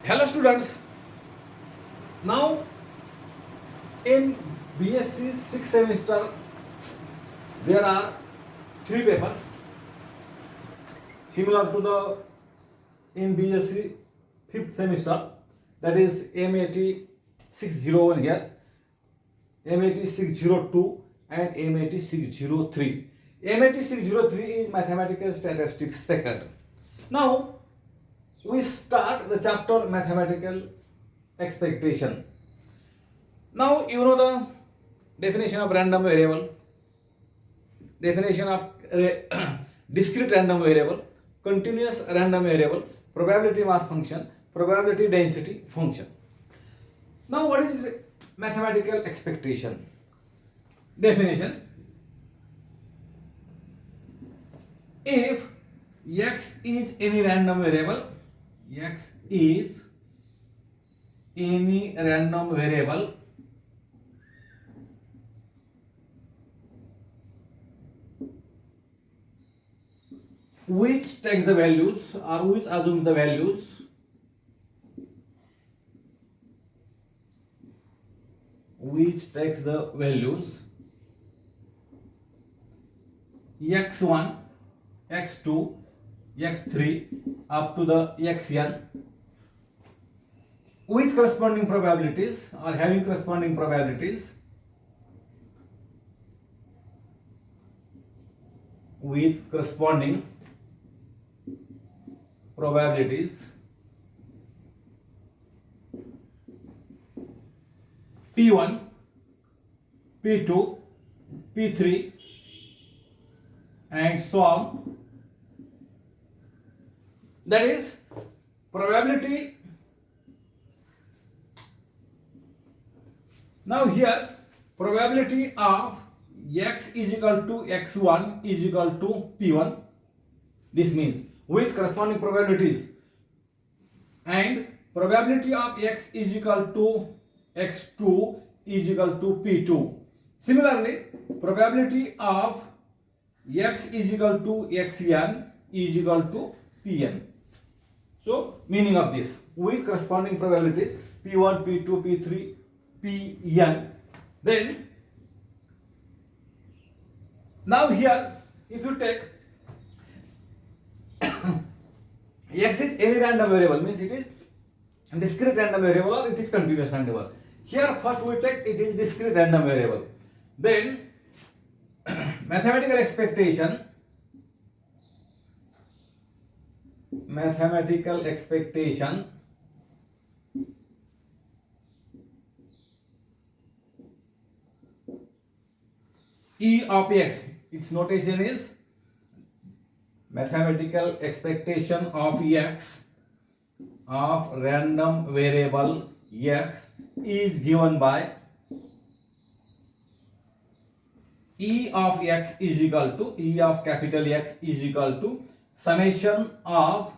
Hello students, now in BSc 6th semester there are 3 papers similar to the in BSc 5th semester, that is MAT 601 here, MAT 602 and MAT 603. MAT 603 is Mathematical Statistics second. Now we start the chapter Mathematical Expectation. Now you know the definition of random variable, definition of discrete random variable, continuous random variable, probability mass function, probability density function. Now what is mathematical expectation? Definition: if x is any random variable, x is any random variable which takes the values or which assumes the values x1, x2, x3 up to the xn with corresponding probabilities or having corresponding probabilities with corresponding probabilities P1, P2, P3 and so on. That is probability. Now here probability of x is equal to x1 is equal to p1. This means with corresponding probabilities, and probability of x is equal to x2 is equal to p2. Similarly, probability of x is equal to xn is equal to pn. So meaning of this, with corresponding probabilities p1, p2, p3, pn. Then now here if you take x is any random variable, means it is discrete random variable or it is continuous random variable. Here first we take it is discrete random variable. Then mathematical expectation E of x, its notation is mathematical expectation of x of random variable x is given by E of x is equal to E of capital X is equal to summation of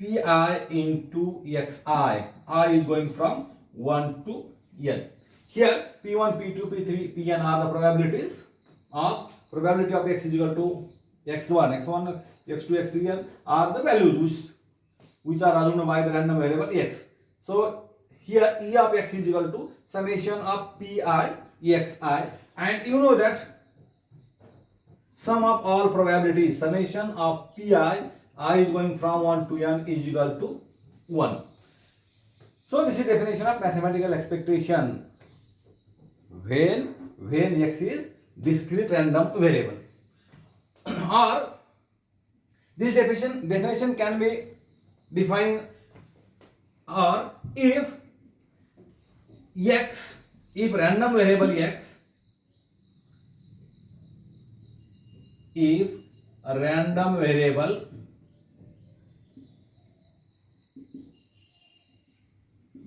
pi into xi. I is going from 1 to n. Here p1, p2, p3, pn are the probabilities of probability of x is equal to x1, x2, x3 are the values which are assumed by the random variable x. So here E of x is equal to summation of pi xi, and you know that sum of all probabilities, summation of pi I is going from 1 to n is equal to 1. So this is definition of mathematical expectation when x is discrete random variable. Or this definition can be defined, or if random variable x, if a random variable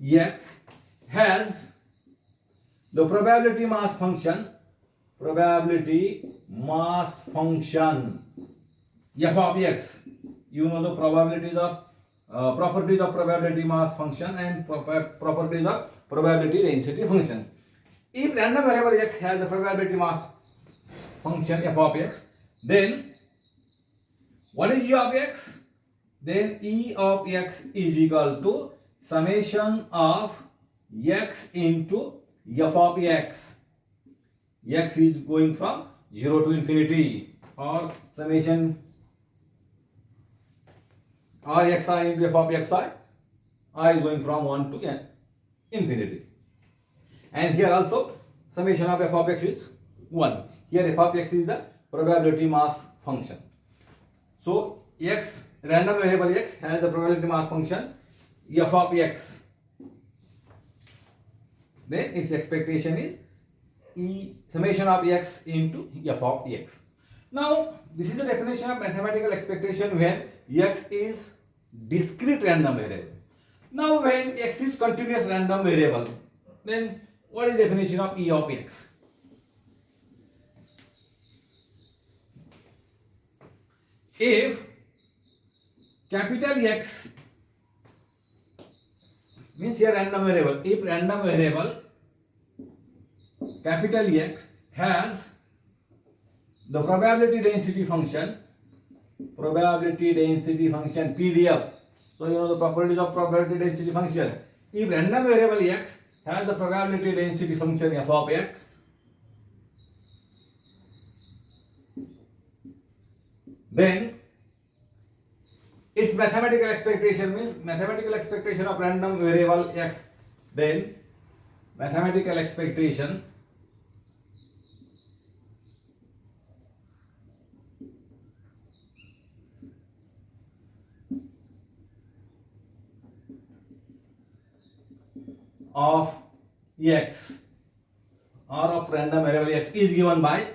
x has the probability mass function f of x, you know the probabilities of properties of probability mass function and properties of probability density function. If random variable x has the probability mass function f of x, then what is E of x? Then E of x is equal to summation of x into f of x. X is going from 0 to infinity, or summation or xi into f of xi, I is going from 1 to infinity. And here also summation of f of x is 1. Here f of x is the probability mass function. So x, random variable x, has the probability mass function f of x. Then its expectation is summation of x into f of x. Now this is the definition of mathematical expectation when x is discrete random variable. Now when x is continuous random variable, then what is the definition of E of x? If capital X means here random variable, if random variable capital X has the probability density function PDF. So you know the properties of probability density function. If random variable x has the probability density function f of x, then its mathematical expectation means mathematical expectation of random variable x, then mathematical expectation of x or of random variable x is given by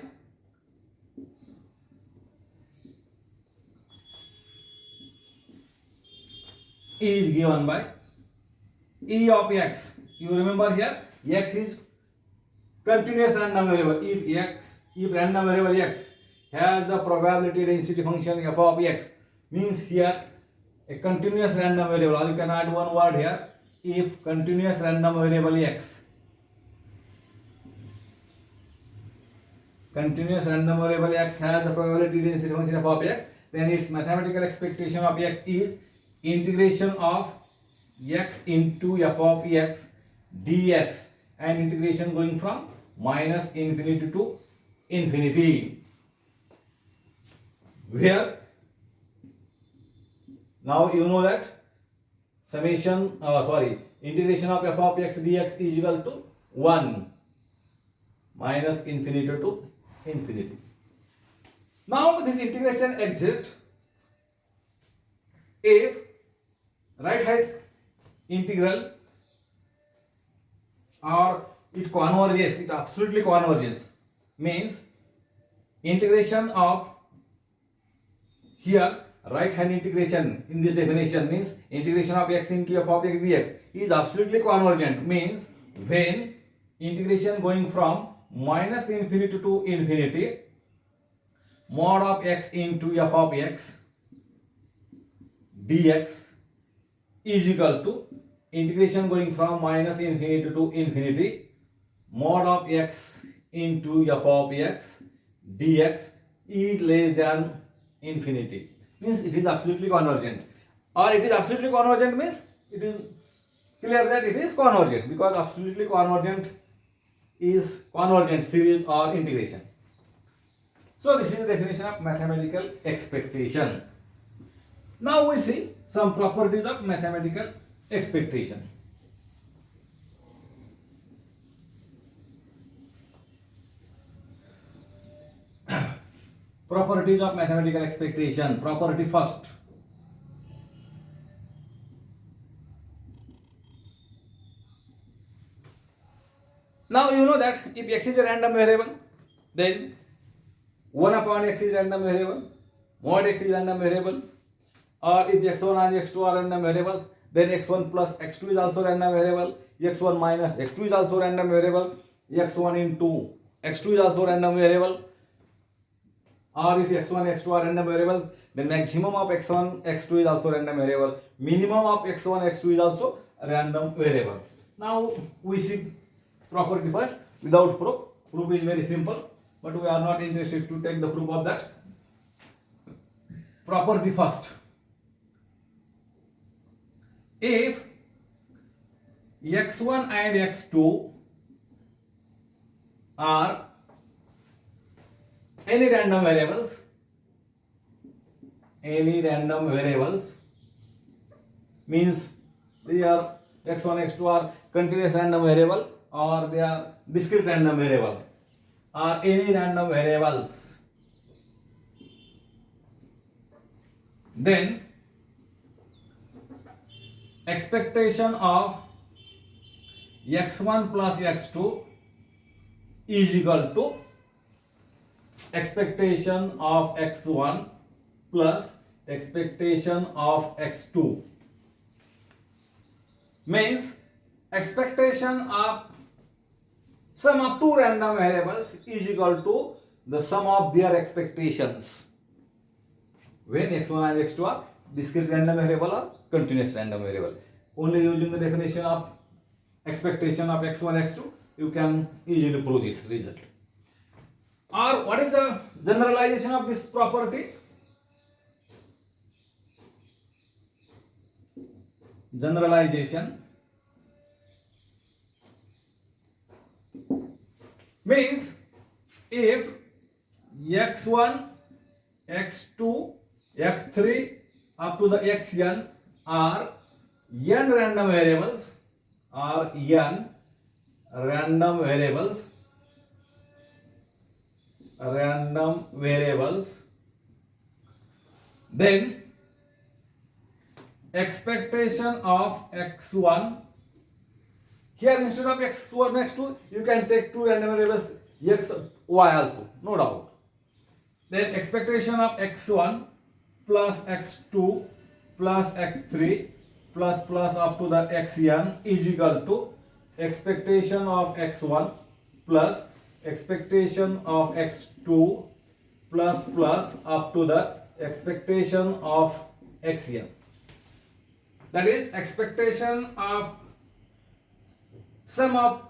E of x. You remember here x is continuous random variable. If random variable x has the probability density function f of x, means here a continuous random variable, or you can add one word here, if continuous random variable x has the probability density function f of x, then its mathematical expectation of x is integration of x into f of x dx, and integration going from minus infinity to infinity, where now you know that integration of f of x dx is equal to 1 minus infinity to infinity. Now this integration exists if right hand integral or it converges, it absolutely converges, means integration of here right hand integration in this definition means integration of x into f of x dx is absolutely convergent, means when integration going from minus infinity to infinity, mod of x into f of x dx is equal to integration going from minus infinity to infinity, mod of x into f of x dx is less than infinity, means it is absolutely convergent. Or it is absolutely convergent means it is clear that it is convergent, because absolutely convergent is convergent series or integration. So this is the definition of mathematical expectation. Now we see some properties of mathematical expectation. Properties of mathematical expectation. Property first. Now you know that if x is a random variable, then 1 upon x is random variable, mod x is random variable, or if x1 and x2 are random variables, then x1 plus x2 is also random variable, x1 minus x2 is also random variable, x1 into x2 is also random variable. Or if x1 x2 are random variables, then maximum of x1 x2 is also random variable, minimum of x1 x2 is also random variable. Now we see property first without proof. Proof is very simple, but we are not interested to take the proof of that. Property first. If x1 and x2 are any random variables, means they are x1 x2 are continuous random variable or they are discrete random variable, or any random variables. Then expectation of x1 plus x2 is equal to expectation of x1 plus expectation of x2. Means expectation of sum of two random variables is equal to the sum of their expectations when x1 and x2 are discrete random variable or continuous random variable. Only using the definition of expectation of x1 x2 you can easily prove this result. Or what is the generalization of this property? Generalization means if x1, x2, x3 up to the xn are n random variables, then expectation of x1, here instead of x1 x2 you can take two random variables x y also, no doubt. Then expectation of x1 plus x2 plus x3 plus up to the xn is equal to expectation of x1 plus expectation of x2 plus up to the expectation of xn. That is expectation of sum of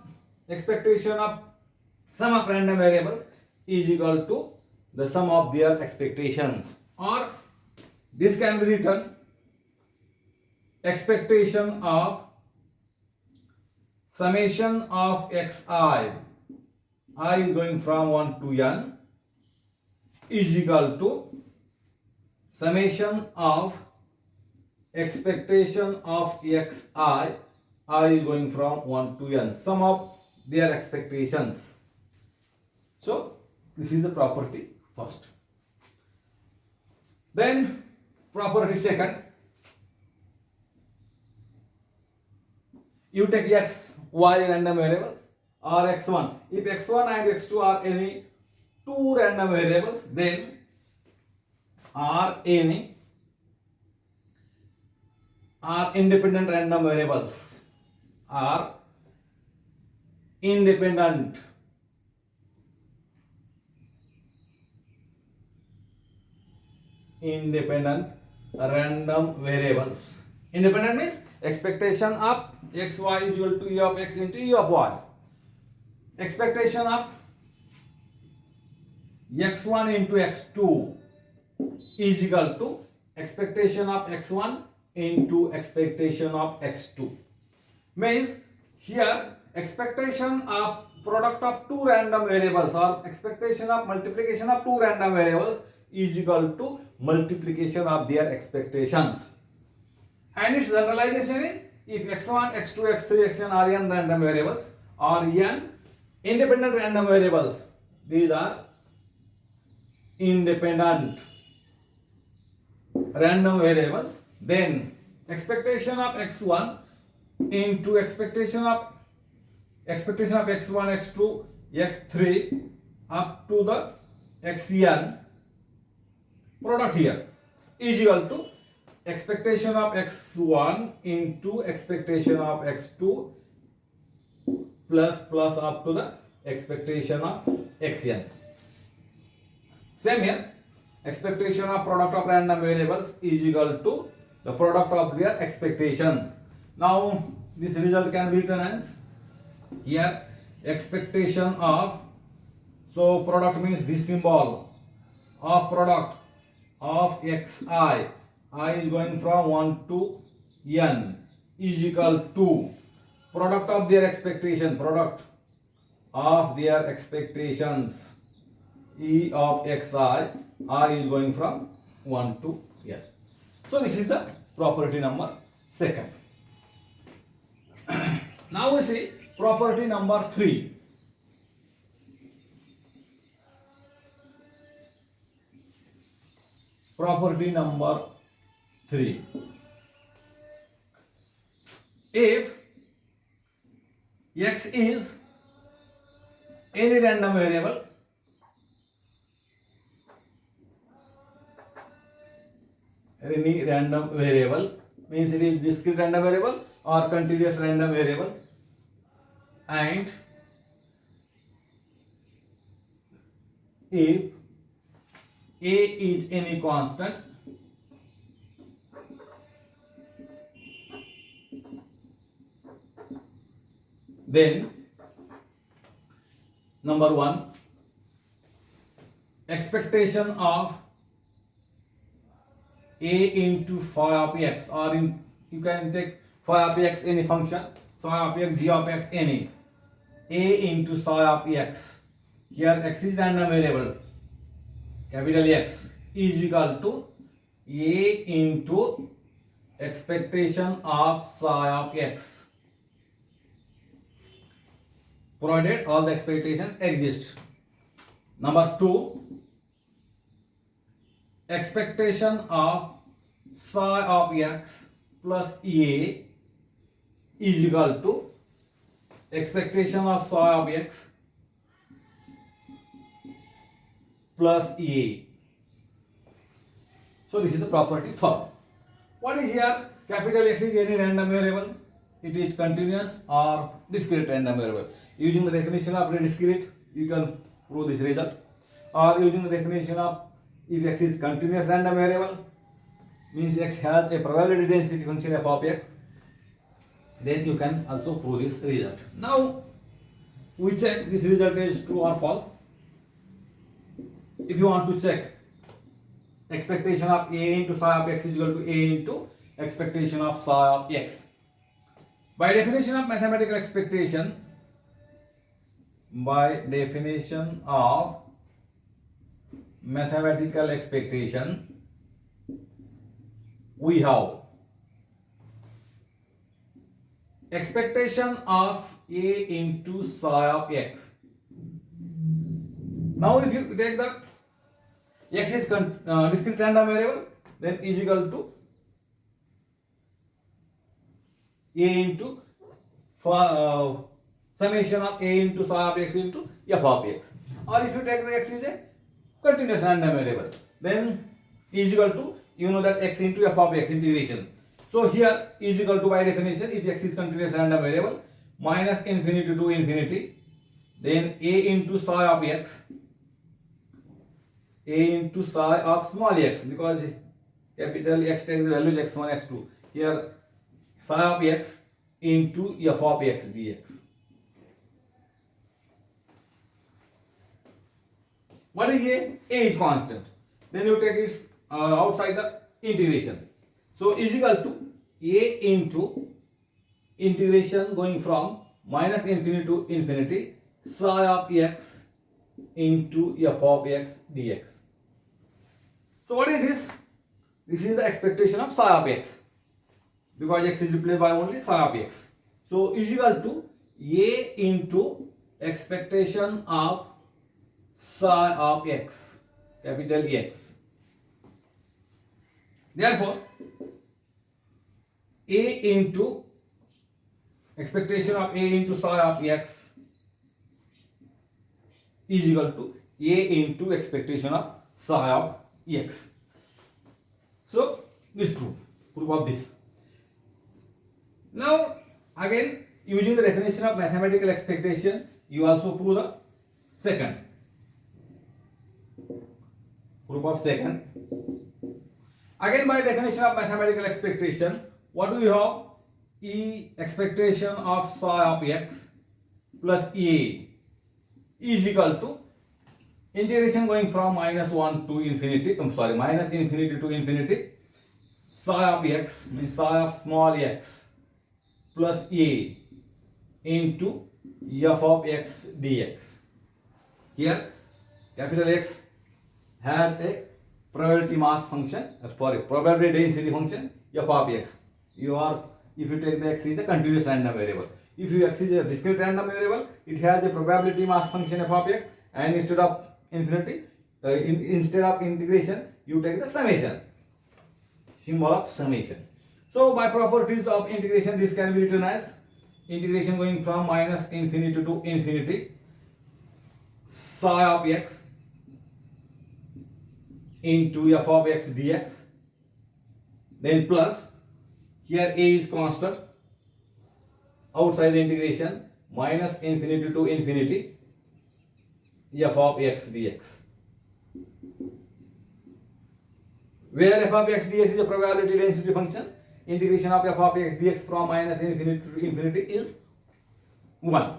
random variables is equal to the sum of their expectations, or this can be written expectation of summation of xi, I is going from 1 to n, is equal to summation of expectation of xi, I is going from 1 to n, sum of their expectations. So this is the property first. Then property second, you take x, y random variables or x1. If x1 and x2 are any two random variables, then are independent random variables, are independent random variables. Independent means expectation of x y is equal to e of x into e of y. Expectation of x1 into x2 is equal to expectation of x1 into expectation of x2. Means here expectation of product of two random variables or expectation of multiplication of two random variables is equal to multiplication of their expectations. And its generalization is if x1, x2, x3, xn are n random variables or n independent random variables, these are independent random variables, then expectation of x1 into expectation of x1, x2, x3 up to the xn product here is equal to expectation of x1 into expectation of x2 plus up to the expectation of xn. Same here, expectation of product of random variables is equal to the product of their expectation. Now this result can be written as here expectation of, so product means this symbol of product of xi, I is going from 1 to n is equal to product of their expectation, product of their expectations, E of xi, r is going from 1 to n. So this is the property number second. Now we see property number 3. Property number 3. If x is any random variable, means it is discrete random variable or continuous random variable, and if a is any constant, then number 1, expectation of a into phi of x, or you can take phi of x any function, psi of x, g of x any, a into psi of x, here x is random variable, capital X, is equal to a into expectation of psi of x, provided all the expectations exist. Number 2, expectation of psi of x plus a is equal to expectation of psi of x plus a. So this is the property third. What is here? Capital X is any random variable. It is continuous or discrete random variable. Using the definition of discrete, you can prove this result. Or using the definition of if x is continuous random variable, means x has a probability density function f of x, then you can also prove this result. Now we check this result is true or false. If you want to check expectation of a into psi of x is equal to a into expectation of psi of x. By definition of mathematical expectation, we have expectation of a into psi of x. Now if you take the x is discrete random variable, then is equal to a into summation of a into psi of x into f of x. Or if you take the x is a continuous random variable, then is equal to, you know that x into f of x integration. So here is equal to, by definition, if x is continuous random variable, minus infinity to infinity, then a into psi of x, a into psi of small x, because capital X takes the values x1, x2. Here psi of x into f of x dx. What is a? A is constant. Then you take it outside the integration. So is equal to a into integration going from minus infinity to infinity, psi of x into f of x dx. So what is this? This is the expectation of psi of x, because x is replaced by only psi of x. So is equal to a into expectation of psi of x, capital X. Therefore, a into expectation of a into psi of x is equal to a into expectation of psi of x. So this proof of this. Now again, using the definition of mathematical expectation, you also prove the second. Proof of second. Again, by definition of mathematical expectation, what do we have? E expectation of psi of x plus a is equal to integration going from minus 1 to infinity, minus infinity to infinity, psi of x means psi of small x plus a into f of x dx. Here capital X has a probability mass function, probability density function f of x. If you take the x is a continuous random variable. If you x is a discrete random variable, it has a probability mass function f of x, and instead of infinity, instead of integration, you take the summation, symbol of summation. So by properties of integration, this can be written as integration going from minus infinity to infinity, psi of x into f of x dx, then plus, here a is constant, outside the integration, minus infinity to infinity, f of x dx, where f of x dx is a probability density function. Integration of f of x dx from minus infinity to infinity is 1.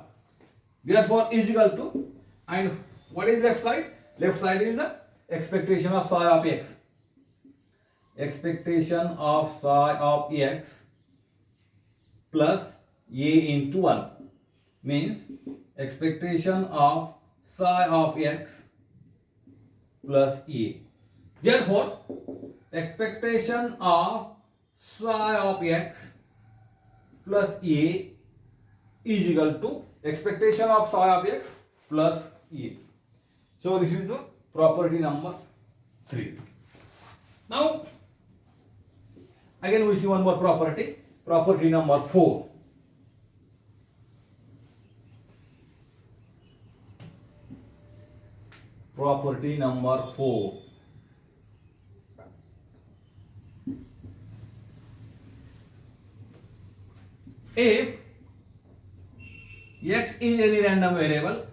Therefore is equal to, and what is left side? Left side is the expectation of psi of x. Expectation of psi of x plus a into 1 means expectation of psi of x plus a. Therefore, expectation of psi of x plus a is equal to expectation of psi of x plus a. So this is the property number 3. Now again we see one more property, property number 4. Property number 4. If x is any random variable,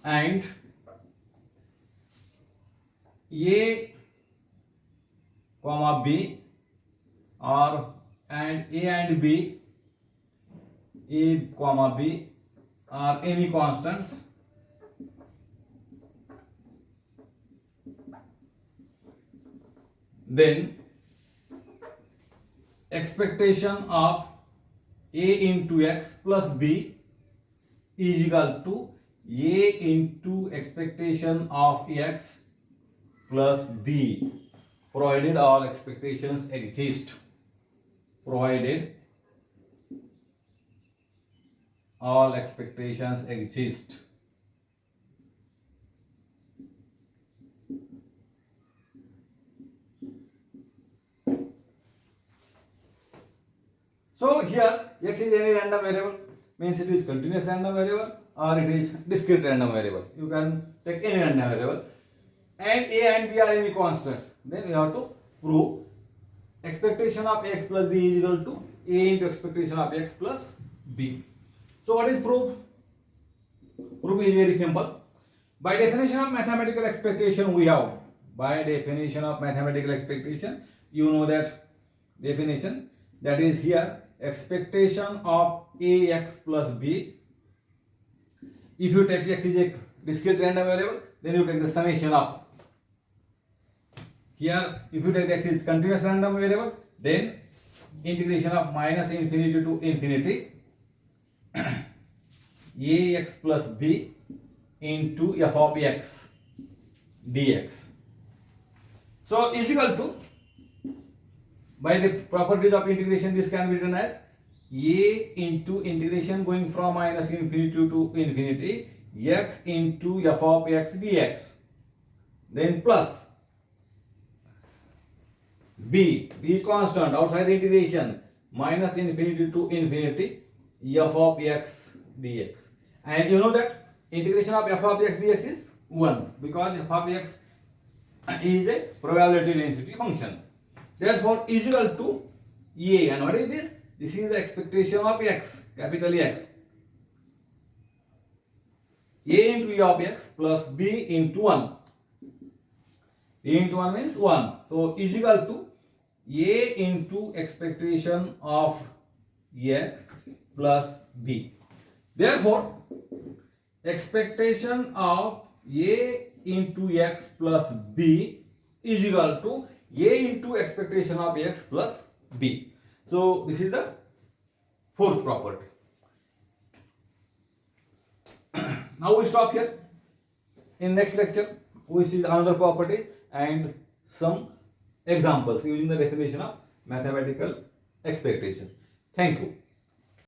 and a comma b, or and a and b, a comma b are any constants, then expectation of a into x plus b is equal to a into expectation of x plus b, provided all expectations exist. Provided all expectations exist. So here x is any random variable, means it is continuous random variable or it is discrete random variable. You can take any random variable, and a and b are any constants. Then you have to prove expectation of x plus b is equal to a into expectation of x plus b. So what is proof? Proof is very simple. By definition of mathematical expectation we have, by definition of mathematical expectation, you know that definition, that is here expectation of ax plus b. If you take x is a discrete random variable, then you take the summation of. Here if you take x is continuous random variable, then integration of minus infinity to infinity ax plus b into f of x dx. So is equal to, by the properties of integration, this can be written as a into integration going from minus infinity to infinity x into f of x dx, then plus b is constant, outside the integration, minus infinity to infinity f of x dx. And you know that integration of f of x dx is 1, because f of x is a probability density function. Therefore is equal to a, and what is this? This is the expectation of x, capital X. A into e of x plus b into 1. A into 1 means 1. So is equal to a into expectation of x plus b. Therefore expectation of a into x plus b is equal to a into expectation of x plus b. So this is the fourth property. Now we stop here. In next lecture, we see another property and some examples using the definition of mathematical expectation. Thank you.